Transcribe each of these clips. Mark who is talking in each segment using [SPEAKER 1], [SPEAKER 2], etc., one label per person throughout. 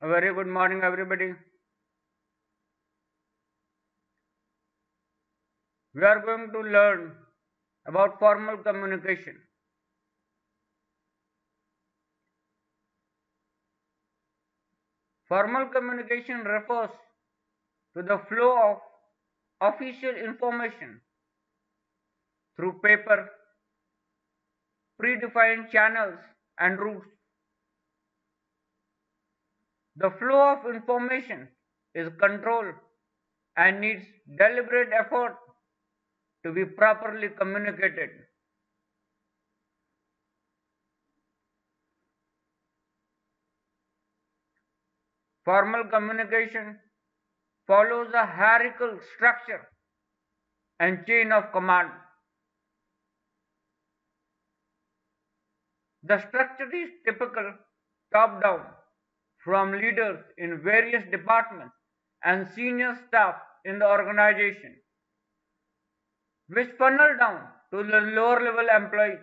[SPEAKER 1] A very good morning, everybody. We are going to learn about formal communication. Formal communication refers to the flow of official information through paper, predefined channels, and routes. The flow of information is controlled and needs deliberate effort to be properly communicated. Formal communication follows a hierarchical structure and chain of command. The structure is typical top down from leaders in various departments and senior staff in the organization, which funnel down to the lower level employees.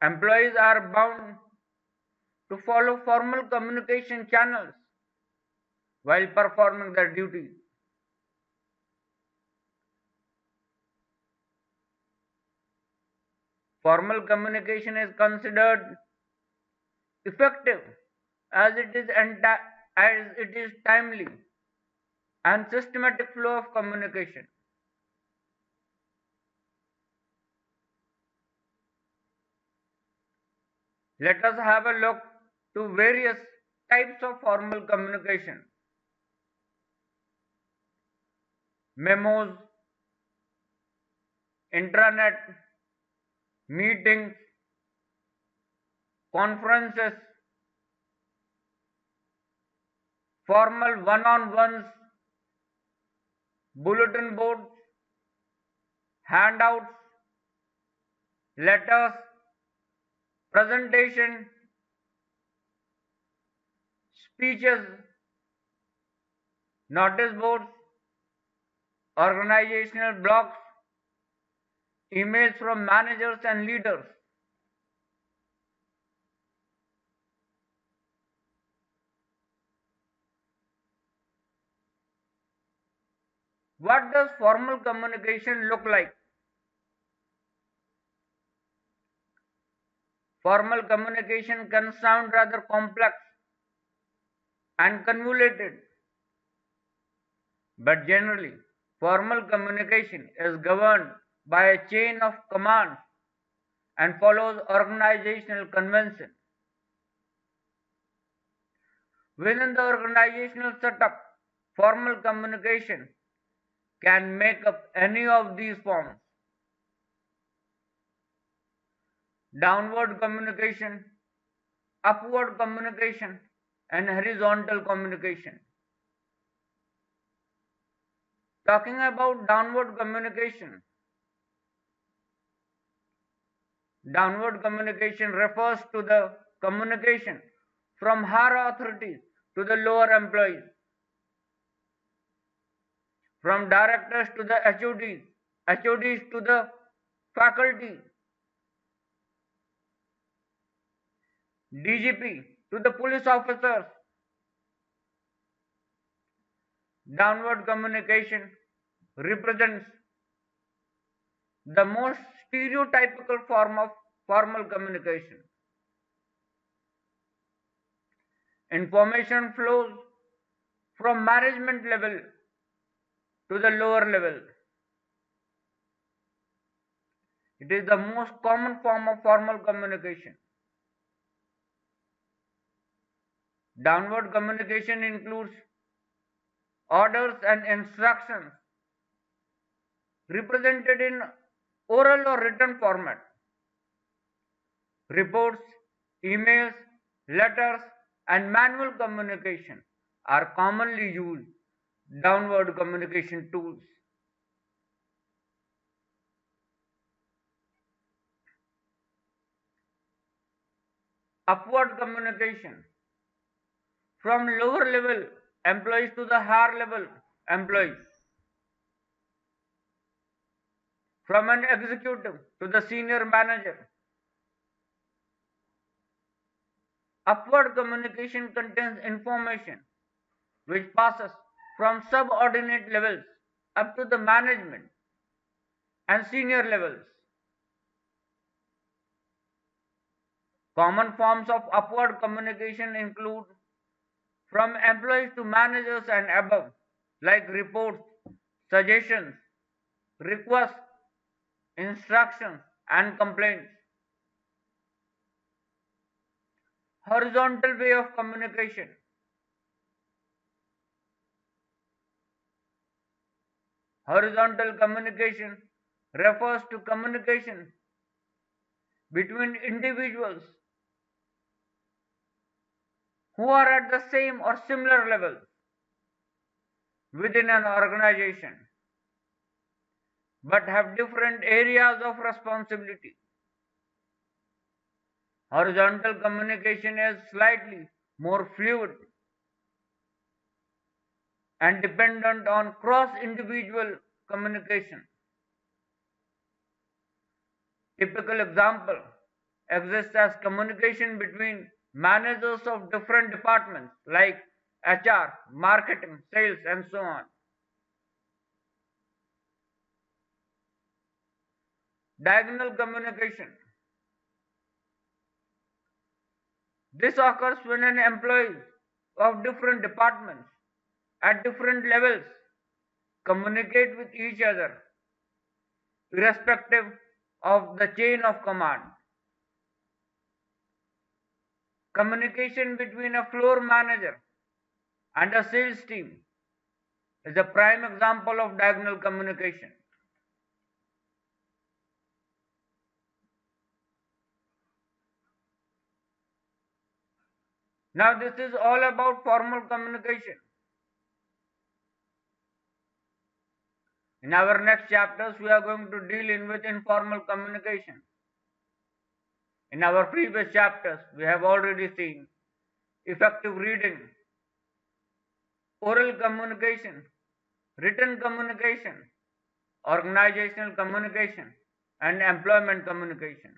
[SPEAKER 1] Employees are bound to follow formal communication channels while performing their duties. Formal communication is considered effective as it is timely and systematic flow of communication. Let us have a look to various types of formal communication. Memos, intranet, meetings, conferences, formal one-on-ones, bulletin boards, handouts, letters, presentation, speeches, notice boards, organizational blogs, emails from managers and leaders. What does formal communication look like? Formal communication can sound rather complex and convoluted, but generally, formal communication is governed by a chain of commands and follows organizational convention. Within the organizational setup, formal communication can make up any of these forms: downward communication, upward communication, and horizontal communication. Talking about downward communication, downward communication refers to the communication from higher authorities to the lower employees, from directors to the HODs, HODs to the faculty, DGP to the police officers. Downward communication represents the most stereotypical form of formal communication. Information flows from management level to the lower level. It is the most common form of formal communication. Downward communication includes orders and instructions represented in oral or written format. Reports, emails, letters, and manual communication are commonly used downward communication tools. Upward communication from lower level employees to the higher level employees, from an executive to the senior manager. Upward communication contains information which passes from subordinate levels up to the management and senior levels. Common forms of upward communication include from employees to managers and above, like reports, suggestions, requests, instructions, and complaints. Horizontal way of communication. Horizontal communication refers to communication between individuals who are at the same or similar level within an organization but have different areas of responsibility. Horizontal communication is slightly more fluid and dependent on cross-individual communication. Typical example exists as communication between managers of different departments like HR, marketing, sales, and so on. Diagonal communication. This occurs when an employee of different departments at different levels communicate with each other irrespective of the chain of command. Communication between a floor manager and a sales team is a prime example of diagonal communication. Now, this is all about formal communication. In our next chapters, we are going to deal in with informal communication. In our previous chapters, we have already seen effective reading, oral communication, written communication, organizational communication, and employment communication.